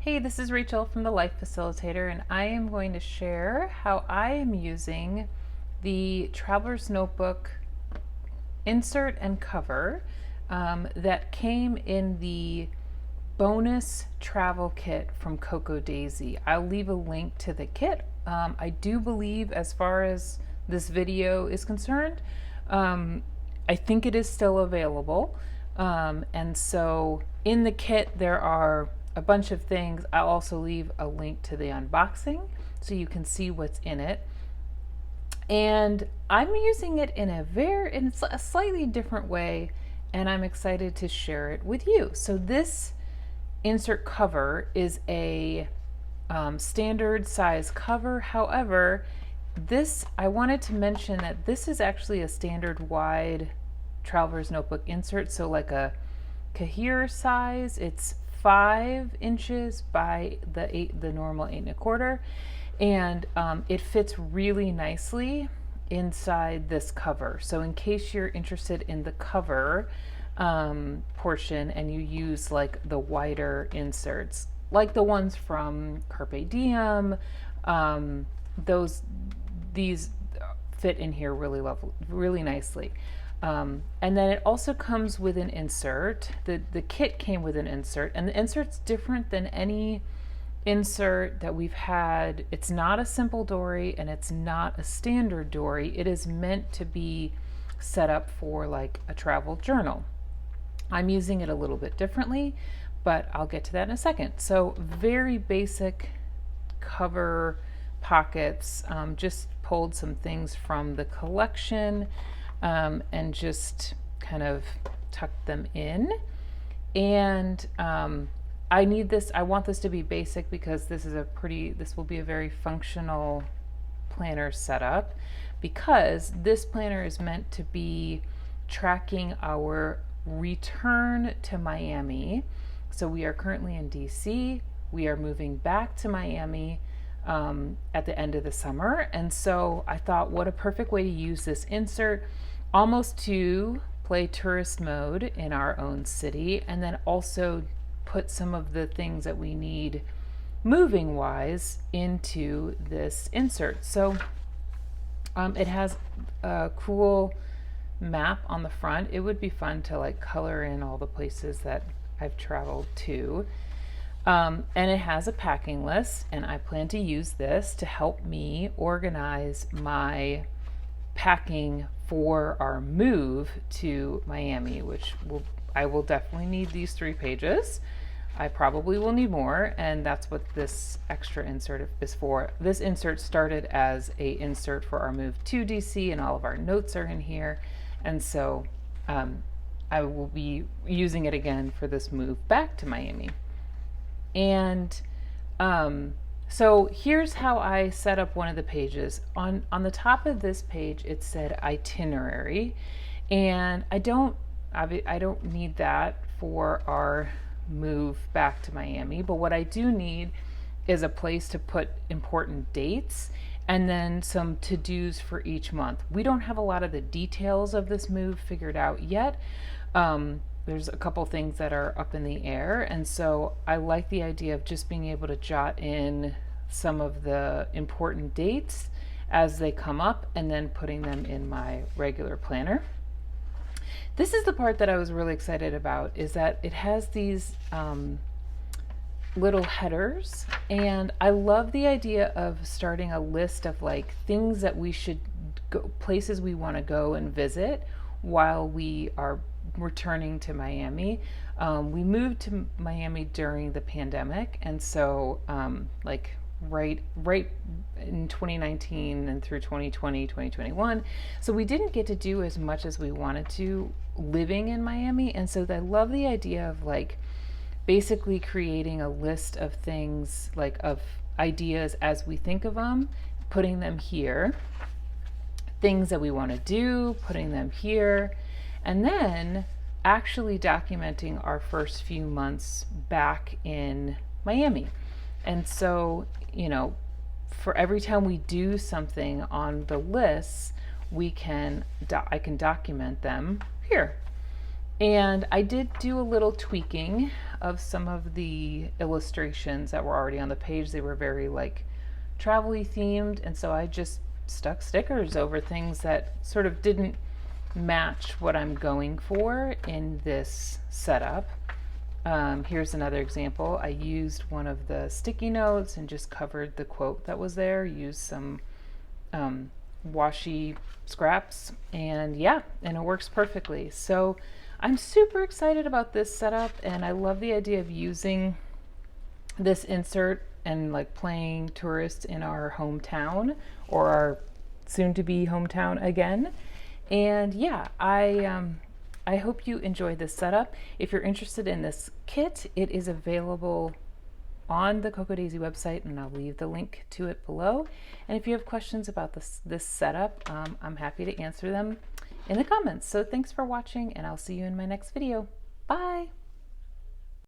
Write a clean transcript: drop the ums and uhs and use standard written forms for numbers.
Hey, this is Rachel from the Life Facilitator, and I am going to share how I am using the Traveler's Notebook insert and cover that came in the bonus travel kit from Coco Daisy. I'll leave a link to the kit. I do believe, as far as this video is concerned, I think it is still available. And so in the kit, there are a bunch of things. I'll also leave a link to the unboxing so you can see what's in it. And I'm using it in in a slightly different way, and I'm excited to share it with you. So this insert cover is a standard size cover. However, I wanted to mention that this is actually a standard wide Traveler's Notebook insert, so like a Kahir size. It's 5 inches by the normal 8¼ and it fits really nicely inside this cover. So in case you're interested in the cover portion and you use like the wider inserts, like the ones from Carpe Diem, these fit in here really nicely. And then it also comes with an insert. The kit came with an insert, and the insert's different than any insert that we've had. It's not a simple dory and it's not a standard dory. It is meant to be set up for like a travel journal. I'm using it a little bit differently, but I'll get to that in a second. So very basic cover pockets, just pulled some things from the collection and just kind of tucked them in. And I want this to be basic because this will be a very functional planner setup, because this planner is meant to be tracking our return to Miami. So we are currently in DC. We are moving back to Miami at the end of the summer. And so I thought, what a perfect way to use this insert, almost to play tourist mode in our own city, and then also put some of the things that we need moving wise into this insert. So it has a cool map on the front. It would be fun to like color in all the places that I've traveled to. And it has a packing list, and I plan to use this to help me organize my packing for our move to Miami, I will definitely need these 3 pages. I probably will need more, and that's what this extra insert is for. This insert started as a insert for our move to DC, and all of our notes are in here. And so I will be using it again for this move back to Miami. And so here's how I set up one of the pages. On the top of this page, it said itinerary, and I don't need that for our move back to Miami, but what I do need is a place to put important dates and then some to-dos for each month. We don't have a lot of the details of this move figured out yet. There's a couple things that are up in the air, and so I like the idea of just being able to jot in some of the important dates as they come up and then putting them in my regular planner. This is the part that I was really excited about, is that it has these little headers, and I love the idea of starting a list of like things that we should go, places we want to go and visit while we are returning to Miami. We moved to Miami during the pandemic, and so like right in 2019 and through 2020, 2021. So we didn't get to do as much as we wanted to living in Miami. And so I love the idea of like basically creating a list of things, like of ideas as we think of them, putting them here, things that we want to do, putting them here, and then actually documenting our first few months back in Miami. And so, for every time we do something on the list, I can document them here. And I did do a little tweaking of some of the illustrations that were already on the page. They were very like travel-y themed, and so I just stuck stickers over things that sort of didn't match what I'm going for in this setup. Here's another example. I used one of the sticky notes and just covered the quote that was there, used some washi scraps, and yeah, and it works perfectly. So I'm super excited about this setup, and I love the idea of using this insert and like playing tourists in our hometown, or our soon to be hometown again. And yeah, I hope you enjoyed this setup. If you're interested in this kit, it is available on the Cocoa Daisy website, and I'll leave the link to it below. And if you have questions about this setup, I'm happy to answer them in the comments. So thanks for watching, and I'll see you in my next video. Bye!